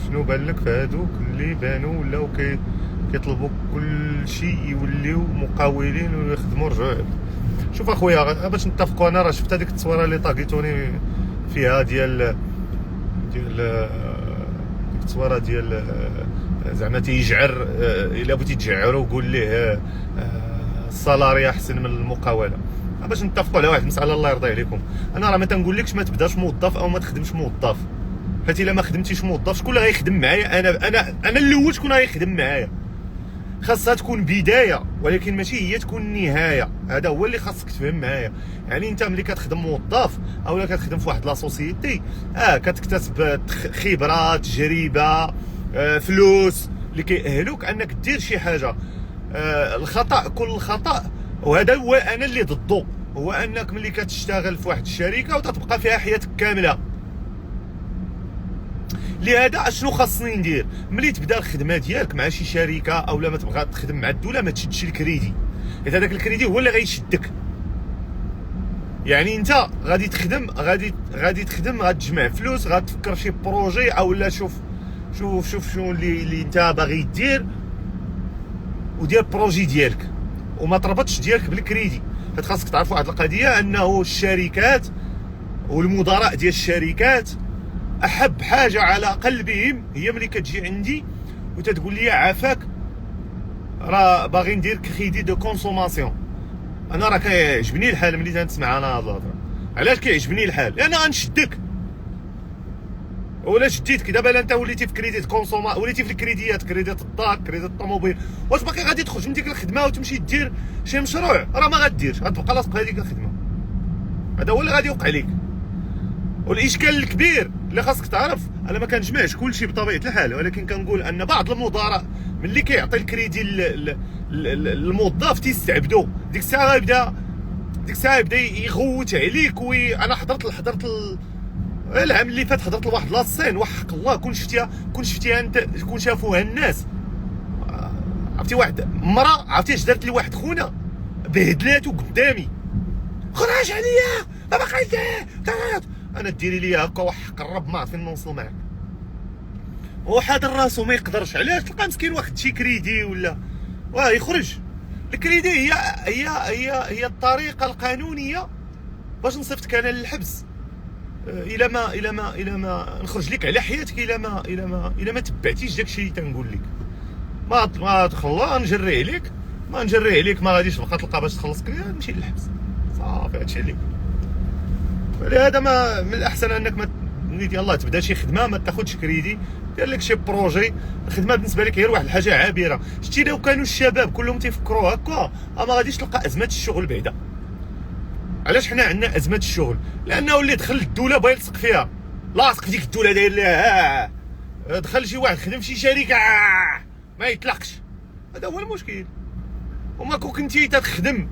شنو بان لك في هادوك اللي بانوا ولاو كيطلبوا كل شيء يوليو مقاولين ويخدموا رجوع؟ شوف اخويا باش نتفقوا، انا راه شفت هذيك التصويره اللي طاقيتوني فيها ديال التصويره ديال زعما تيجعر، الا بغيتي تجعرو قول ليه السالاري احسن من المقاوله. باش نتفقوا على واحد المساله الله يرضي عليكم، انا راه ما تنقولكش ما تبداش موظف او ما تخدمش موظف، حيت الا ما خدمتيش موظف شكون اللي غيخدم معايا؟ انا الاول شكون غيخدم معايا؟ خاصها تكون بدايه ولكن ماشي هي تكون النهايه، هذا هو اللي خاصك تفهم معايا. يعني انت ملي كتخدم موظف اولا كتخدم في واحد لا سوسيتي كتكتسب خبره، تجربه، فلوس اللي كيأهلوك انك دير شي حاجه. الخطا، كل الخطا وهذا هو انا اللي ضده، هو انك ملي كتشتغل في واحد الشركه وتتبقى فيها حياتك كامله. لهذا اشنو خاصني ندير؟ ملي تبدا الخدمه ديالك مع شي شركه اولا ما تبغى تخدم مع الدوله ما تشدش الكريدي، حيت هذاك الكريدي هو اللي غيشدك. يعني انت غادي تخدم، غادي تخدم، غتجمع فلوس، غتفكر في شي بروجي اولا شوف شنو اللي انت باغي دير ودير بروجي ديالك وما تربطش ديالك بالكريدي. حيت خاصك تعرف واحد القضيه، انه الشركات والمدراء ديال الشركات احب حاجه على قلبهم هي ملي كتجي عندي وتتقول لي عافاك راه باغي ندير كريدي دو كونسوماسيون. انا راه كيعجبني الحال ملي تنسمع انا هاد الهضره. علاش كيعجبني الحال؟ لان غنشدك ولا شديتك. دابا انت وليتي في كريدي كونسوما، وليتي في الكريديات، كريدي الدار، كريدي الطوموبيل، واش باقي غادي تخرج من ديك الخدمه وتمشي دير شي مشروع؟ راه ما غاديرش، غتبقى لاصق في هذيك الخدمه. هذا هو اللي غادي يوقع لك. والاشكال الكبير اللي خاصك تعرف، انا ما كنجمعش كلشي بطبيعه الحال، ولكن كنقول ان بعض المدراء ملي كيعطي الكريدي للموظف تيستعبدو. ديك الساعه يبدا يغوت عليك. انا حضرت العام اللي فات حضرت لواحد لاصين وحق الله كون شفتيها انت، كون شافوها الناس. عرفتي واحد مرة عرفتي اش دارت لي واحد خونا؟ بهدلاتو قدامي، خرج عليا ما بقيت انا ديري لي هكا وحق الرب ما عرفين نوصل معاك. هو حاضر راسو ما يقدرش. علاش؟ تلقى مسكين واخد شي كريدي ولا يخرج. الكريدي هي الطريقه القانونيه باش نصيفطك انا للحبس الا ما نخرج لك على حياتك، الا ما تبعتيش داكشي اللي تنقول لك. ما تخلى نجري عليك، ما نجري عليك ما غاديش تبقى تلقى باش تخلص كريدي، نمشي للحبس صافي. هادشي اللي فلهذا ما من الاحسن انك ما يلاه تبدا شي خدمه ما تاخذش كريدي، دير لك شي بروجي. الخدمه بالنسبه لك هي واحد الحاجه عابره. شتي لو كانوا الشباب كلهم تيفكروا هكا ما غاديش تلقى ازمات الشغل بعدا. علاش حنا عندنا ازمات الشغل؟ لانه اللي دخل الدوله بغا يلصق فيها، لاصق في ديك الدوله داير لها دخل شي واحد خدم في شي شركه ما يطلقش. هذا هو المشكل. وما كنتي تخدم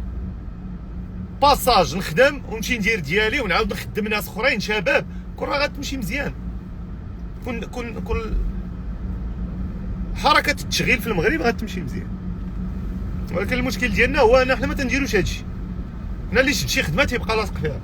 باساج نخدم ونمشي ندير ديالي ونعاود نخدم ناس اخرين شباب، كون راه غتمشي مزيان. كل حركه التشغيل في المغرب غتمشي مزيان. ولكن المشكل ديالنا هو ان حنا ما تنديروش هادشي. حنا اللي شد شي خدمه تيبقى لاصق فيها.